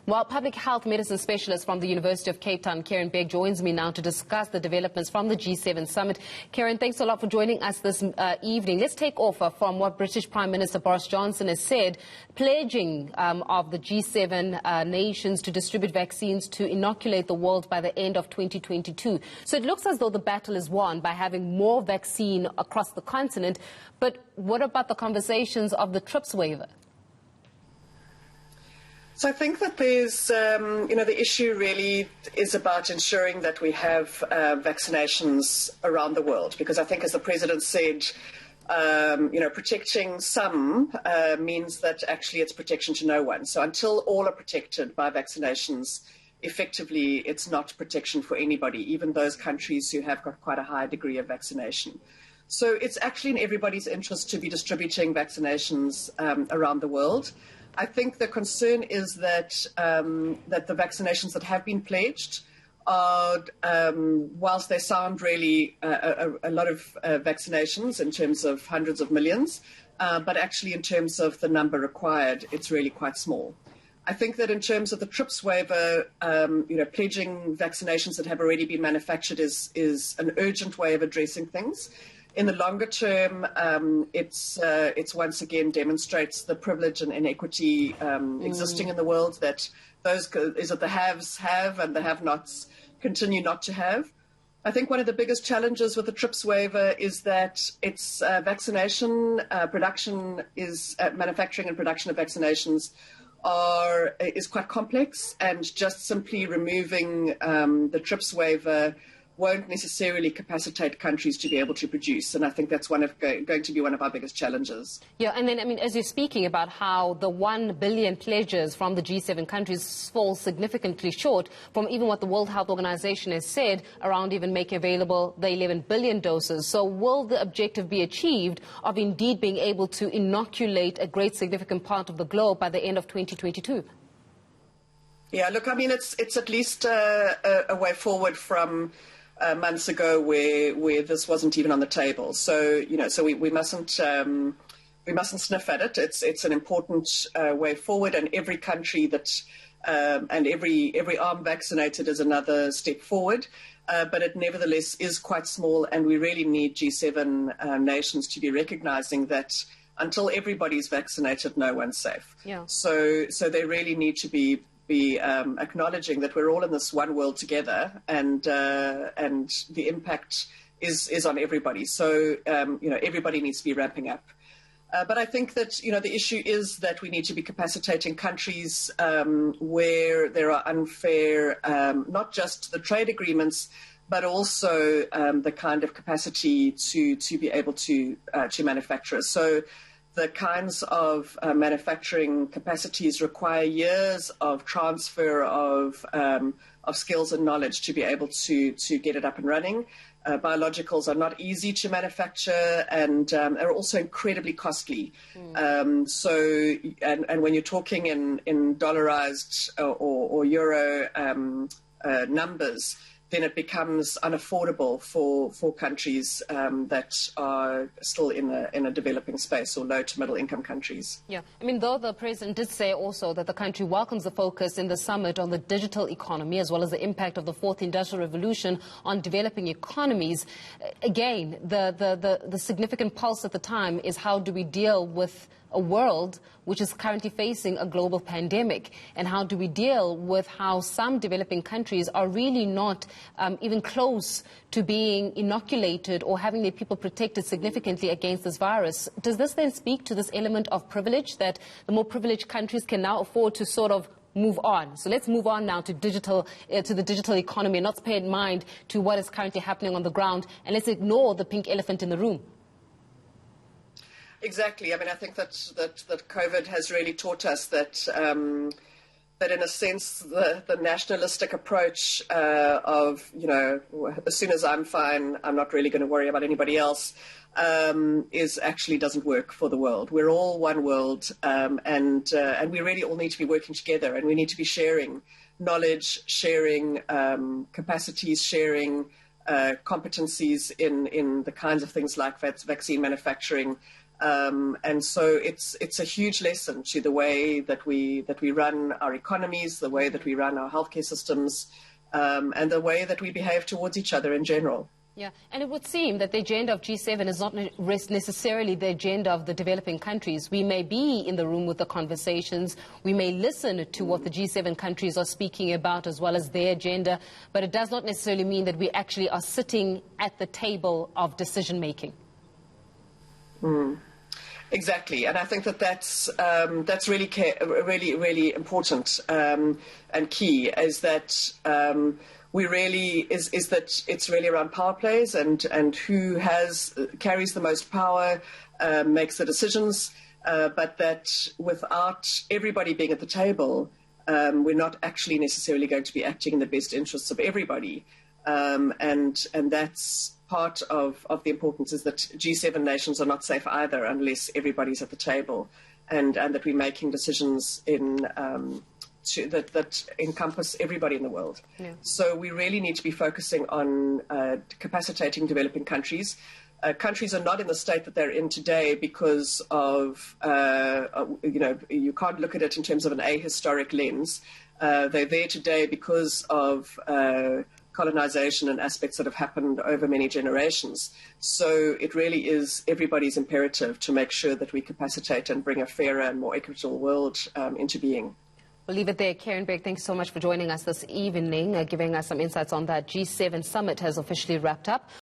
Well, public health medicine specialist from the University of Cape Town, Kerrin Begg, joins me now to discuss the developments from the G7 summit. Kerrin, thanks a lot for joining us this evening. Let's take off from what British Prime Minister Boris Johnson has said, pledging of the G7 nations to distribute vaccines to inoculate the world by the end of 2022. So it looks as though the battle is won by having more vaccine across the continent. But what about the conversations of the TRIPS waiver? So I think that there's, the issue really is about ensuring that we have vaccinations around the world, because I think, as the President said, protecting some means that actually it's protection to no one. So until all are protected by vaccinations, effectively it's not protection for anybody, even those countries who have got quite a high degree of vaccination. So it's actually in everybody's interest to be distributing vaccinations around the world. I think the concern is that that the vaccinations that have been pledged are, whilst they sound really a lot of vaccinations in terms of hundreds of millions, but actually in terms of the number required, it's really quite small. I think that in terms of the TRIPS waiver, pledging vaccinations that have already been manufactured is an urgent way of addressing things. In the longer term, it's once again demonstrates the privilege and inequity existing in the world, that the haves have and the have-nots continue not to have. I think one of the biggest challenges with the TRIPS waiver is that its vaccination production manufacturing and production of vaccinations is quite complex, and just simply removing the TRIPS waiver won't necessarily capacitate countries to be able to produce. And I think that's going to be one of our biggest challenges. Yeah, and then, as you're speaking about how the 1 billion pledges from the G7 countries fall significantly short from even what the World Health Organization has said around even making available the 11 billion doses. So will the objective be achieved of indeed being able to inoculate a great significant part of the globe by the end of 2022? Yeah, look, it's at least a way forward from months ago where this wasn't even on the table. So, we mustn't sniff at it. It's an important way forward, and every country and every arm vaccinated is another step forward. But it nevertheless is quite small, and we really need G7 nations to be recognizing that until everybody's vaccinated, no one's safe. Yeah. So they really need to be acknowledging that we're all in this one world together, and the impact is on everybody. So everybody needs to be ramping up. But I think that the issue is that we need to be capacitating countries where there are unfair, not just the trade agreements, but also the kind of capacity to be able to manufacture. So the kinds of manufacturing capacities require years of transfer of skills and knowledge to be able to get it up and running. Biologicals are not easy to manufacture, and are also incredibly costly. So when you're talking in dollarized or euro numbers, then it becomes unaffordable for countries that are still in a developing space, or low to middle income countries. Yeah, though the President did say also that the country welcomes the focus in the summit on the digital economy, as well as the impact of the fourth industrial revolution on developing economies, again, the significant pulse at the time is how do we deal with a world which is currently facing a global pandemic, and how do we deal with how some developing countries are really not even close to being inoculated or having their people protected significantly against this virus. Does this then speak to this element of privilege, that the more privileged countries can now afford to sort of move on? So let's move on now to the digital economy, and not pay mind to what is currently happening on the ground, and let's ignore the pink elephant in the room. Exactly. I think that COVID has really taught us that in a sense the nationalistic approach of as soon as I'm fine, I'm not really going to worry about anybody else, actually doesn't work for the world. We're all one world, and we really all need to be working together, and we need to be sharing knowledge, sharing capacities, sharing competencies in the kinds of things like vaccine manufacturing. And so it's a huge lesson to the way that we run our economies, the way that we run our healthcare systems, and the way that we behave towards each other in general. Yeah, and it would seem that the agenda of G7 is not necessarily the agenda of the developing countries. We may be in the room with the conversations, we may listen to what the G7 countries are speaking about as well as their agenda, but it does not necessarily mean that we actually are sitting at the table of decision making. Exactly, and I think that's really important and key. Is that we really is that it's really around power plays and who carries the most power, makes the decisions, but that without everybody being at the table, we're not actually necessarily going to be acting in the best interests of everybody, and that's part of the importance, is that G7 nations are not safe either unless everybody's at the table, and that we're making decisions that encompass everybody in the world. Yeah. So we really need to be focusing on capacitating developing countries. Countries are not in the state that they're in today because of, you can't look at it in terms of an ahistoric lens. They're there today because of colonization and aspects that have happened over many generations. So it really is everybody's imperative to make sure that we capacitate and bring a fairer and more equitable world into being. We'll leave it there. Kerrin, Begg, thanks so much for joining us this evening, giving us some insights on that. G7 summit has officially wrapped up.